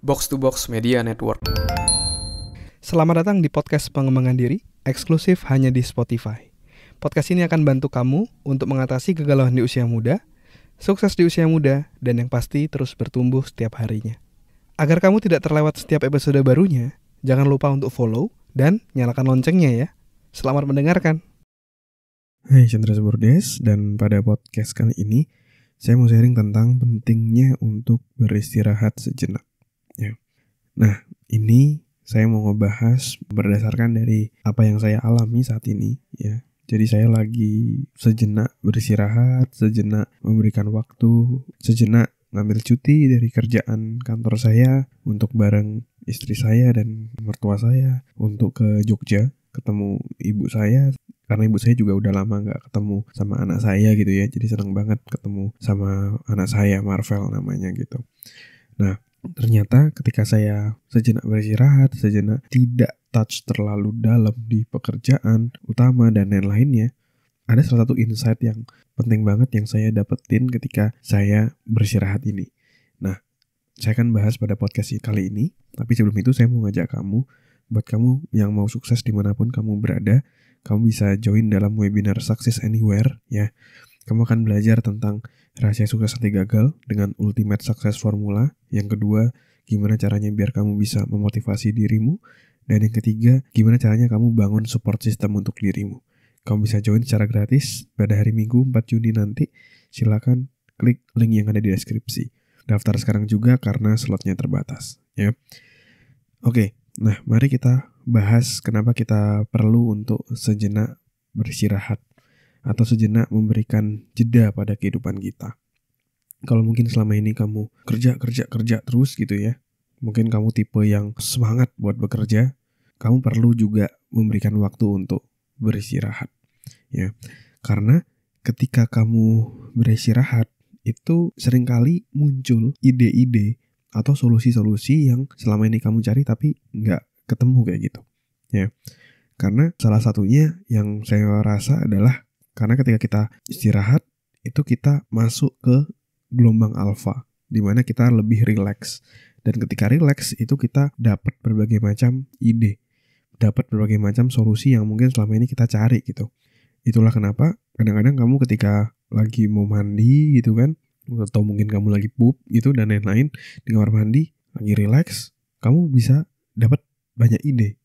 Box to Box Media Network. Selamat datang di podcast pengembangan diri, eksklusif hanya di Spotify. Podcast ini akan bantu kamu untuk mengatasi kegalauan di usia muda, sukses di usia muda, dan yang pasti terus bertumbuh setiap harinya. Agar kamu tidak terlewat setiap episode barunya, jangan lupa untuk follow dan nyalakan loncengnya ya. Selamat mendengarkan. Hai, Chandra Suburdes, dan pada podcast kali ini saya mau sharing tentang pentingnya untuk beristirahat sejenak. Ya. Nah, ini saya mau ngebahas berdasarkan dari apa yang saya alami saat ini. Ya. Jadi saya lagi sejenak beristirahat, sejenak memberikan waktu, sejenak ngambil cuti dari kerjaan kantor saya untuk bareng istri saya dan mertua saya untuk ke Jogja ketemu ibu saya. Karena ibu saya juga udah lama gak ketemu sama anak saya gitu ya. Jadi seneng banget ketemu sama anak saya, Marvel namanya gitu. Nah, ternyata ketika saya sejenak beristirahat, sejenak tidak touch terlalu dalam di pekerjaan utama dan lain-lainnya, ada salah satu insight yang penting banget yang saya dapetin ketika saya beristirahat ini. Nah, saya akan bahas pada podcast kali ini, tapi sebelum itu saya mau ngajak kamu, buat kamu yang mau sukses dimanapun kamu berada, kamu bisa join dalam webinar Success Anywhere ya. Kamu akan belajar tentang rahasia sukses anti gagal dengan Ultimate Success Formula. Yang kedua, gimana caranya biar kamu bisa memotivasi dirimu. Dan yang ketiga, gimana caranya kamu bangun support system untuk dirimu. Kamu bisa join secara gratis pada hari Minggu 4 Juni nanti. Silakan klik link yang ada di deskripsi. Daftar sekarang juga karena slotnya terbatas ya. Oke, nah mari kita bahas kenapa kita perlu untuk sejenak beristirahat atau sejenak memberikan jeda pada kehidupan kita. Kalau mungkin selama ini kamu kerja terus gitu ya, mungkin kamu tipe yang semangat buat bekerja, kamu perlu juga memberikan waktu untuk beristirahat ya. Karena ketika kamu beristirahat itu seringkali muncul ide-ide atau solusi-solusi yang selama ini kamu cari tapi nggak ketemu kayak gitu ya. Karena salah satunya yang saya rasa adalah karena ketika kita istirahat, itu kita masuk ke gelombang alfa, di mana kita lebih rileks. Dan ketika rileks, itu kita dapat berbagai macam ide, dapat berbagai macam solusi yang mungkin selama ini kita cari gitu. Itulah kenapa kadang-kadang kamu ketika lagi mau mandi gitu kan, atau mungkin kamu lagi pup gitu dan lain-lain di kamar mandi, lagi rileks, kamu bisa dapat banyak ide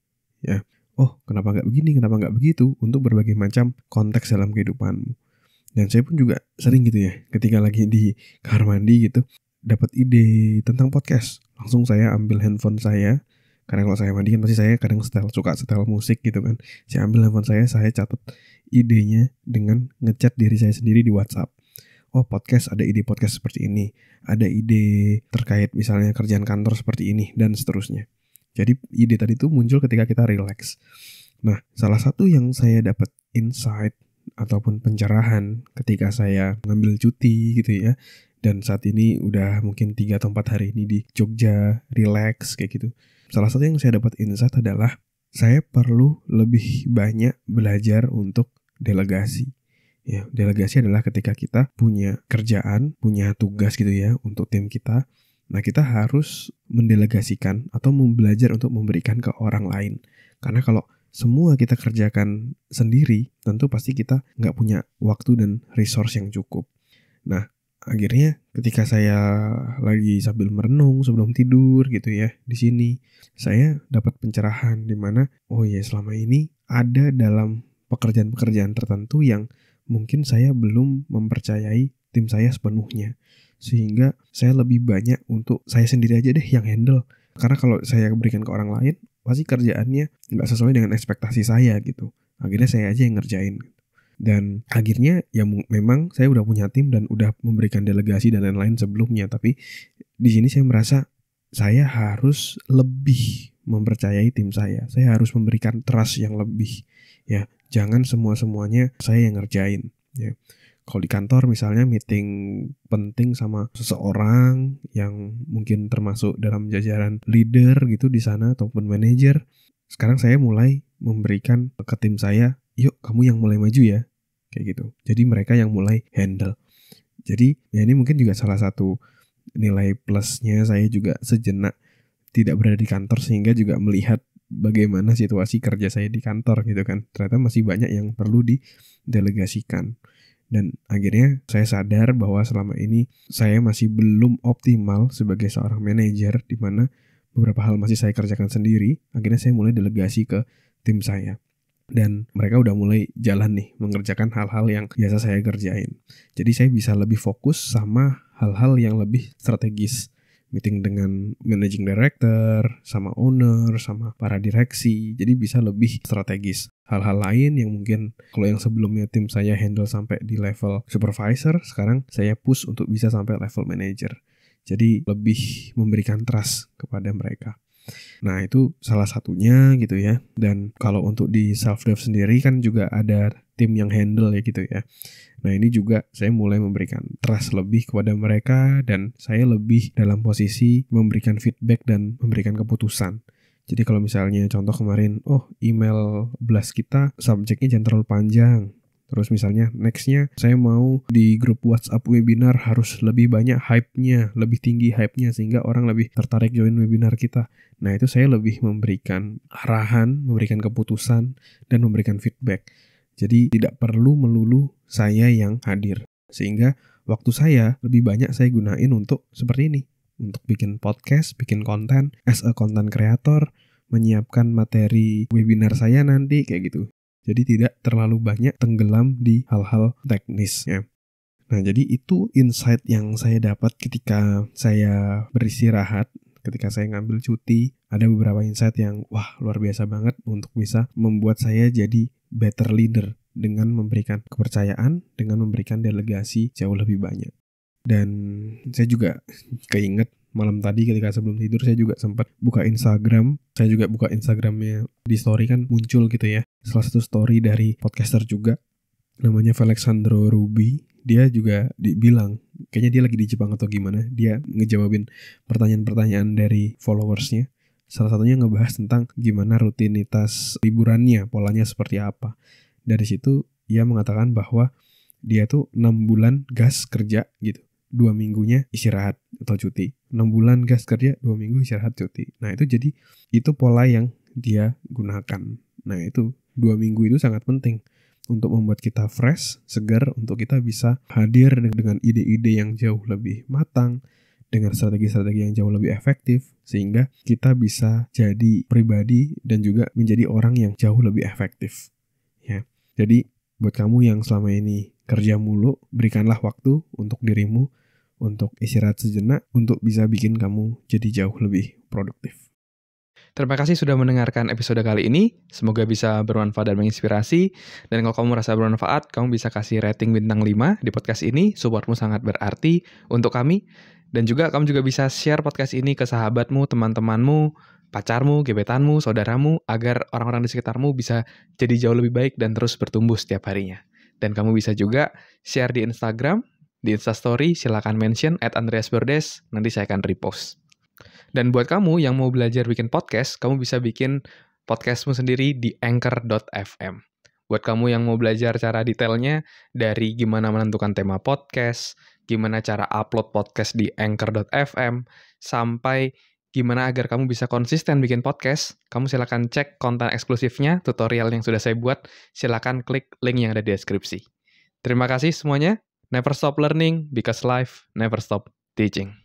ya. Oh, kenapa nggak begini, kenapa nggak begitu, untuk berbagai macam konteks dalam kehidupanmu. Dan saya pun juga sering gitu ya, ketika lagi di kamar mandi gitu, dapat ide tentang podcast. Langsung saya ambil handphone saya, karena kalau saya mandi kan pasti saya kadang suka setel musik gitu kan. Saya ambil handphone saya catat idenya dengan ngechat diri saya sendiri di WhatsApp. Oh, podcast, ada ide podcast seperti ini, ada ide terkait misalnya kerjaan kantor seperti ini, dan seterusnya. Jadi ide tadi itu muncul ketika kita relax. Nah, salah satu yang saya dapat insight ataupun pencerahan ketika saya ngambil cuti gitu ya. Dan saat ini udah mungkin 3 atau 4 hari ini di Jogja, relax kayak gitu. Salah satu yang saya dapat insight adalah saya perlu lebih banyak belajar untuk delegasi. Ya, delegasi adalah ketika kita punya kerjaan, punya tugas gitu ya untuk tim kita. Nah, kita harus mendelegasikan atau belajar untuk memberikan ke orang lain. Karena kalau semua kita kerjakan sendiri, tentu pasti kita nggak punya waktu dan resource yang cukup. Nah, akhirnya ketika saya lagi sambil merenung sebelum tidur gitu ya, di sini saya dapat pencerahan di mana, oh ya selama ini ada dalam pekerjaan-pekerjaan tertentu yang mungkin saya belum mempercayai tim saya sepenuhnya. Sehingga saya lebih banyak untuk saya sendiri aja deh yang handle. Karena kalau saya berikan ke orang lain, pasti kerjaannya nggak sesuai dengan ekspektasi saya gitu. Akhirnya saya aja yang ngerjain. Dan akhirnya ya memang saya udah punya tim dan udah memberikan delegasi dan lain-lain sebelumnya. Tapi di sini saya merasa saya harus lebih mempercayai tim saya. Saya harus memberikan trust yang lebih. Ya, jangan semuanya saya yang ngerjain. Ya. Kalau di kantor misalnya meeting penting sama seseorang yang mungkin termasuk dalam jajaran leader gitu di sana ataupun manajer, sekarang saya mulai memberikan ke tim saya, yuk kamu yang mulai maju ya, kayak gitu. Jadi mereka yang mulai handle. Jadi ya ini mungkin juga salah satu nilai plusnya saya juga sejenak tidak berada di kantor sehingga juga melihat bagaimana situasi kerja saya di kantor gitu kan. Ternyata masih banyak yang perlu didelegasikan. Dan akhirnya saya sadar bahwa selama ini saya masih belum optimal sebagai seorang manajer, di mana beberapa hal masih saya kerjakan sendiri. Akhirnya saya mulai delegasi ke tim saya. Dan mereka udah mulai jalan nih, mengerjakan hal-hal yang biasa saya kerjain. Jadi saya bisa lebih fokus sama hal-hal yang lebih strategis. Meeting dengan managing director, sama owner, sama para direksi. Jadi bisa lebih strategis. Hal-hal lain yang mungkin kalau yang sebelumnya tim saya handle sampai di level supervisor, sekarang saya push untuk bisa sampai level manager. Jadi lebih memberikan trust kepada mereka. Nah itu salah satunya gitu ya. Dan kalau untuk di self-dev sendiri kan juga ada tim yang handle ya gitu ya. Nah ini juga saya mulai memberikan trust lebih kepada mereka dan saya lebih dalam posisi memberikan feedback dan memberikan keputusan. Jadi kalau misalnya contoh kemarin, email blast kita subjeknya jangan terlalu panjang. Terus misalnya nextnya saya mau di grup WhatsApp webinar harus lebih banyak hype-nya, lebih tinggi hype-nya sehingga orang lebih tertarik join webinar kita. Nah itu saya lebih memberikan arahan, memberikan keputusan, dan memberikan feedback. Jadi tidak perlu melulu saya yang hadir. Sehingga waktu saya lebih banyak saya gunain untuk seperti ini. Untuk bikin podcast, bikin konten, as a content creator, menyiapkan materi webinar saya nanti kayak gitu. Jadi tidak terlalu banyak tenggelam di hal-hal teknis ya. Nah jadi itu insight yang saya dapat ketika saya beristirahat, ketika saya ngambil cuti. Ada beberapa insight yang luar biasa banget untuk bisa membuat saya jadi better leader dengan memberikan kepercayaan, dengan memberikan delegasi jauh lebih banyak. Dan saya juga keinget malam tadi ketika sebelum tidur saya juga sempat buka Instagram. Saya juga buka Instagramnya, di story kan muncul gitu ya. Salah satu story dari podcaster juga, namanya Alexandro Ruby. Dia juga dibilang, kayaknya dia lagi di Jepang atau gimana, dia ngejawabin pertanyaan-pertanyaan dari followersnya. Salah satunya ngebahas tentang gimana rutinitas liburannya, polanya seperti apa. Dari situ ia mengatakan bahwa dia tuh 6 bulan gas kerja gitu. 2 minggunya istirahat atau cuti. 6 bulan gas kerja, 2 minggu istirahat cuti. Nah itu jadi, itu pola yang dia gunakan. Nah itu 2 minggu itu sangat penting untuk membuat kita fresh, segar, untuk kita bisa hadir dengan ide-ide yang jauh lebih matang, dengan strategi-strategi yang jauh lebih efektif, sehingga kita bisa jadi pribadi dan juga menjadi orang yang jauh lebih efektif. Ya. Jadi buat kamu yang selama ini kerja mulu, berikanlah waktu untuk dirimu, untuk istirahat sejenak, untuk bisa bikin kamu jadi jauh lebih produktif. Terima kasih sudah mendengarkan episode kali ini. Semoga bisa bermanfaat dan menginspirasi. Dan kalau kamu merasa bermanfaat, kamu bisa kasih rating bintang 5 di podcast ini. Supportmu sangat berarti untuk kami. Dan juga kamu juga bisa share podcast ini ke sahabatmu, teman-temanmu, pacarmu, gebetanmu, saudaramu, agar orang-orang di sekitarmu bisa jadi jauh lebih baik dan terus bertumbuh setiap harinya. Dan kamu bisa juga share di Instagram, di Instastory, silakan mention @andreasbordes, nanti saya akan repost. Dan buat kamu yang mau belajar bikin podcast, kamu bisa bikin podcastmu sendiri di anchor.fm. Buat kamu yang mau belajar cara detailnya, dari gimana menentukan tema podcast, gimana cara upload podcast di anchor.fm, sampai gimana agar kamu bisa konsisten bikin podcast, kamu silakan cek konten eksklusifnya, tutorial yang sudah saya buat, silakan klik link yang ada di deskripsi. Terima kasih semuanya. Never stop learning, because life never stop teaching.